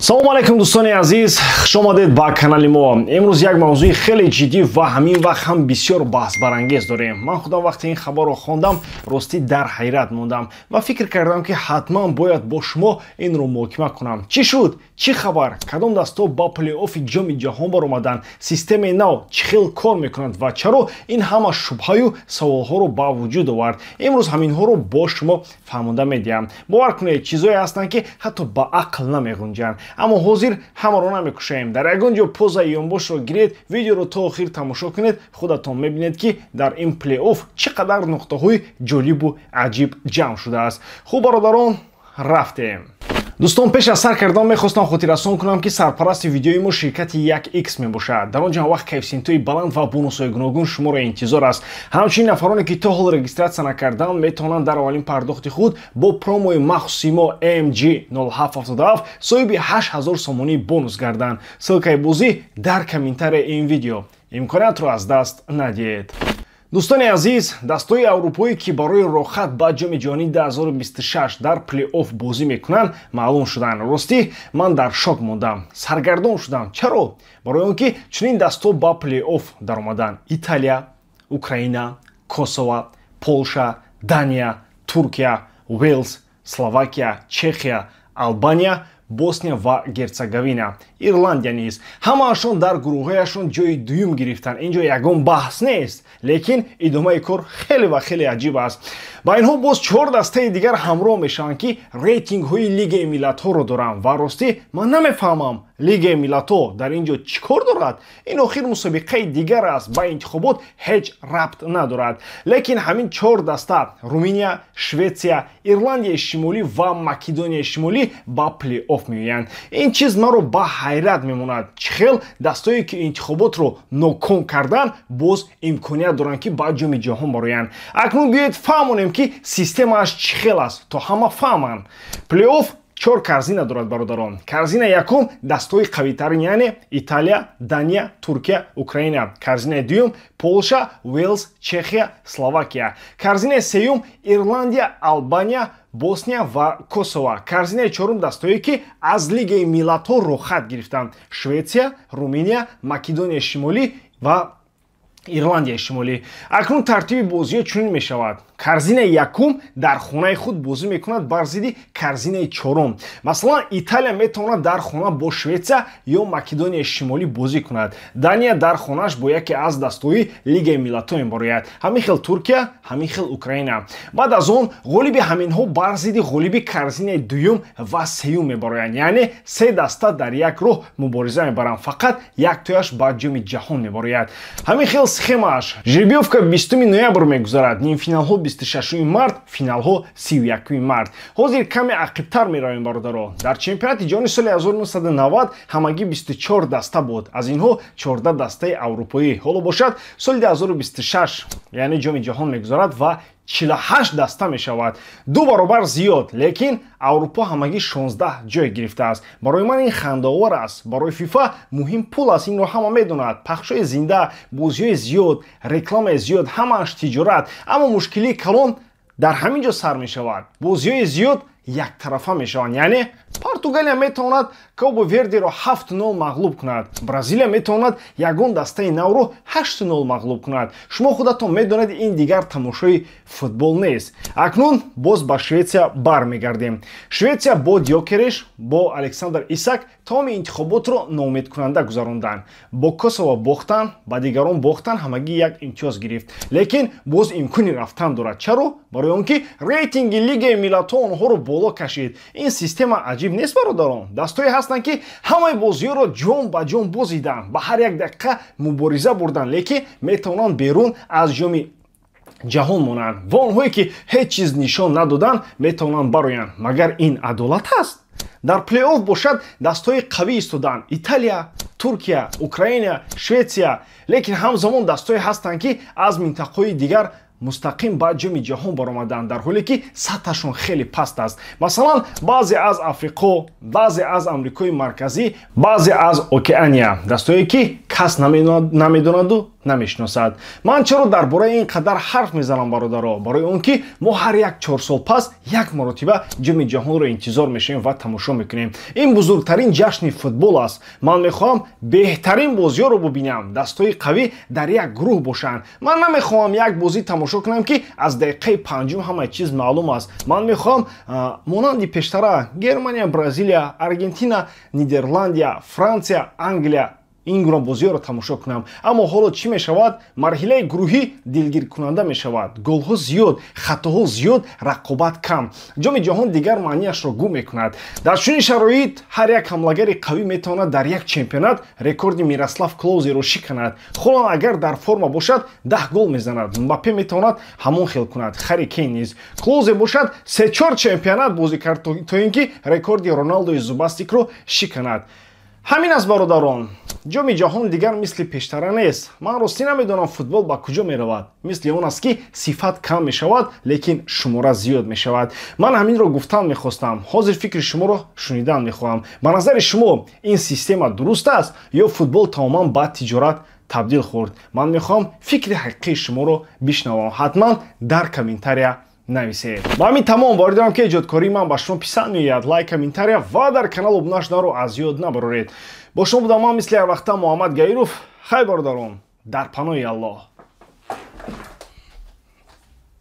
салому алайкум дӯстони азиз, хуш омадед ба канали мо. имрӯз як мавзӯи хеле ҷиддӣ ва ҳамин вақт ҳам бисёр баҳсбарангез дорем. ман худам вақте ин хабарро хондам ростӣ дар ҳайрат мондам ва фикр кардам ки ҳатман бояд бо шумо инро муҳокима кунам. Чӣ шуд? Чӣ хабар? Кадом дастҳо ба плей-оффи ҷоми ҷаҳон баромаданд? Системаи нав чӣ хел кор мекунад ва чаро ин ҳама шубҳаю саволҳоро ба вуҷуд овард? имрӯз ҳаминҳоро бо шумо фаҳмонда медиҳам. бовар кунед, чизое ҳастанд ки ҳатто ба ақл намегунҷанд. аммо ҳозир ҳамаро намекушаем. дар ягон ҷо поза ёнбошро гиред, видеоро то охир тамошо кунед, худатон мебинед ки дар ин плей-офф чӣ қадар нуқтаҳои ҷолибу аҷиб ҷамъ шудааст. хуб бародарон, рафтем. дӯстон, пеш аз сар кардан мехостам хотиррасон кунам ки сарпарасти видеои мо ширкати 1x мебошад. дар он ҷамъ вақт кайфсинтои баланд ва бонусҳои гуногун шуморо интизор аст. ҳамчунин нафароне ки то ҳол регистратсия накарданд метавонанд дар аввалин пардохти худ бо промои махсуси мо AMG 0777 соҳиби 8000 сомонии бонус гарданд. ссилкаи бозӣ дар комментарияи ин видео. имкониятро аз даст надиҳед. дӯстони азиз, дастҳои аврупоӣ ки барои рохат ба ҷоми ҷаҳонии 2026 дар плей-офф бозӣ мекунанд маълум шуданд. ростӣ ман дар шок мондам, саргардон шудам. чаро? барои он ки чунин дастҳо ба плей-офф даромаданд. италия, украина, косово, полша, дания, туркия, уелс, словакия, чехия, албания, босния ва герцеговина, ирландия низ ҳамаашон дар гурӯҳҳояшон ҷои дуюм гирифтанд. ин ҷо ягон баҳс нест, лекин идомаи кор хеле ва хеле аҷиб аст. ба инҳо боз 4 дастаи дигар ҳамроҳ мешаванд ки рейтингҳои лигаи миллатҳоро доранд ва ростӣ ман намефаҳмам лигаи миллатҳо дар ин ҷо чӣ кор дорад? ин охир мусобиқаи дигар аст, ба интихобот ҳеҷ рабт надорад. лекин ҳамин 4 даста руминия, шветсия, ирландияи шимолӣ ва македонияи шимолӣ ба плей-офф меоянд. ин чиз маро ба ҳайрат мемонад. чӣ хел дастое ки интихоботро ноком карданд боз имконият доранд ки ба ҷоми ҷаҳон бароянд. акнун биёед фаҳмонем ки системааш чӣ хел аст, то ҳама фаҳманд. плей-офф 4 корзина дорад бародарон. корзина якум дастҳои қавитарин, яъне италия, дания, туркия, украина. корзинаи дуюм полша, уелс, чехия, словакия. корзинаи сеюм ирландия, албания, босния ва косово. корзинаи чорум дастҳое ки аз лигаи миллатҳо рохат гирифтанд. шветсия, руминия, македонияи шимолӣ ва ирландияи шимолӣ. акнун тартиби бозиҳо чунин мешавад. корзинаи якум дар хонаи худ бозӣ мекунад бар зидди корзинаи чорум. масалан, италия метавонад дар хона бо шветсия ё македонияи шимолӣ бозӣ кунад. дания дар хонааш бо яке аз дастҳои лигаи миллатҳо мебарояд. ҳамин хел туркия, ҳамин хел украина. баъд аз он ғолиби ҳаминҳо бар зидди ғолиби корзинаи дуюм ва сеюм мебароянд. яъне се даста дар як роҳ мубориза мебаранд. фақат яктояш ба ҷоми ҷаҳон мебарояд. ҳамин хел схемааш. жеребиёвка 20 ноябр мегузарад. нимфиналҳо 26 март, финалҳо 31 март. ҳозир каме ақибтар меравем бародаро. дар чемпионати ҷаҳони соли 1990 ҳамагӣ 24 даста буд. аз инҳо 14 дастаи аврупоӣ. ҳоло бошад соли 2026 яъне ҷоми ҷаҳон мегузарад ва 48 даста мешавад. 2 баробар зиёд, лекин аврупо ҳамагӣ 16 ҷой гирифтааст. барои ман ин хандаовар аст. барои фифа муҳим пул аст, инро ҳама медонад. пахшҳои зинда, бозиҳои зиёд, рекламаи зиёд, ҳамааш тиҷорат. аммо мушкилии калон дар ҳамин ҷо сар мешавад. бозиҳои зиёд яктарафа мешаванд. яъне португалия метавонад кабо вердиро 7-0 мағлуб кунад. бразилия метавонад ягон дастаи навро 8-0 мағлуб кунад. шумо худатон медонед ин дигар тамошои футбол нест. акнун боз ба шветсия бармегардем. шветсия бо дьокереш, бо александр исак тамоми интихоботро ноумедкунанда гузаронданд. бо косово бохтан, ба дигарон бохтан, ҳамагӣ як имтиёз гирифт. лекин боз имкони рафтан дорад. чаро? барои он ки рейтинги лигаи миллатҳо онҳоро боло кашид. ин система аҷиб нест бародарон. дастое ҳастанд ки ҳамаи бозиҳоро ҷон ба ҷон бозиданд. ба ҳар як дақиқа мубориза бурданд, лекин метавонанд берун аз ҷоми ҷаҳон монанд. ва онҳое ки ҳеҷ чиз нишон надоданд метавонанд бароянд. магар ин адолат аст? дар плей-офф бошад дастҳои қавӣ истоданд. италия, туркия, украина, шветсия. лекин ҳамзамон дастое ҳастанд ки аз минтақаҳои дигар мустақим ба ҷоми ҷаҳон баромаданд, дар ҳоле ки сатҳашон хеле паст аст. масалан, баъзе аз африқо, баъзе аз амрикои марказӣ, баъзе аз океания. дастое ки кас намедонаду намешиносад. Ман чаро дар бораи ин қадар ҳарф мезанам бародаро? Барои он ки мо ҳар як 4 сол пас як маротиба ҷоми ҷаҳонро интизор мешавем ва тамошо мекунем. Ин бузургтарин ҷашни футбол аст. Ман мехоҳам беҳтарин бозиҳоро бубинам, дастҳои қавӣ дар як гурӯҳ бошанд. Ман намехоҳам як бозӣ тамошо кунам ки аз дақиқаи панҷум ҳамаи чиз маълум аст. Ман мехоҳам монанди пештара Германия, Бразилия, Аргентина, Нидерландия, Франсия, Англия ин гуна бозиҳоро тамошо кунам. Аммо ҳоло чӣ мешавад? Марҳилаи гурӯҳӣ дилгиркунанда мешавад. Голҳо зиёд, хатоҳо зиёд, рақобат кам. Ҷоми ҷаҳон дигар маънияшро гум мекунад. Дар чунин шароит ҳар як ҳамлагари қавӣ метавонад дар як чемпионат рекорди Мирослав Клоузеро шиканад. Холанд агар дар форма бошад 10 гол мезанад. Мбаппе метавонад ҳамон хел кунад. Харри Кейн низ. Клоузе бошад 3-4 чемпионат бозӣ кард то ин ки рекорди Роналдои Зубастикро шиканад. Ҳамин аст бародарон. Ҷоми ҷаҳон дигар мисли пештара нест. Ман ростӣ намедонам футбол ба куҷо меравад. Мисли он аст ки сифат кам мешавад, лекин шумора зиёд мешавад. Ман ҳаминро гуфтан мехостам. Ҳозир фикри шуморо шунидан мехоҳам. Ба назари шумо ин система дуруст аст ё футбол тамоман ба тиҷорат табдил хӯрд? Ман мехоҳам фикри ҳақиқии шуморо бишнавам. Ҳатман дар комментария нависед. Ба ҳамин тамом воридам ки эҷодкории ман ба шумо писанд меояд. Лайк, комментария ва дар канал обуна шуданро аз ёд набароред. Бо шумо будам ман мисли ҳар вақта Муҳаммад Гаиров. Хайр бародарон, дар паноҳи Аллоҳ.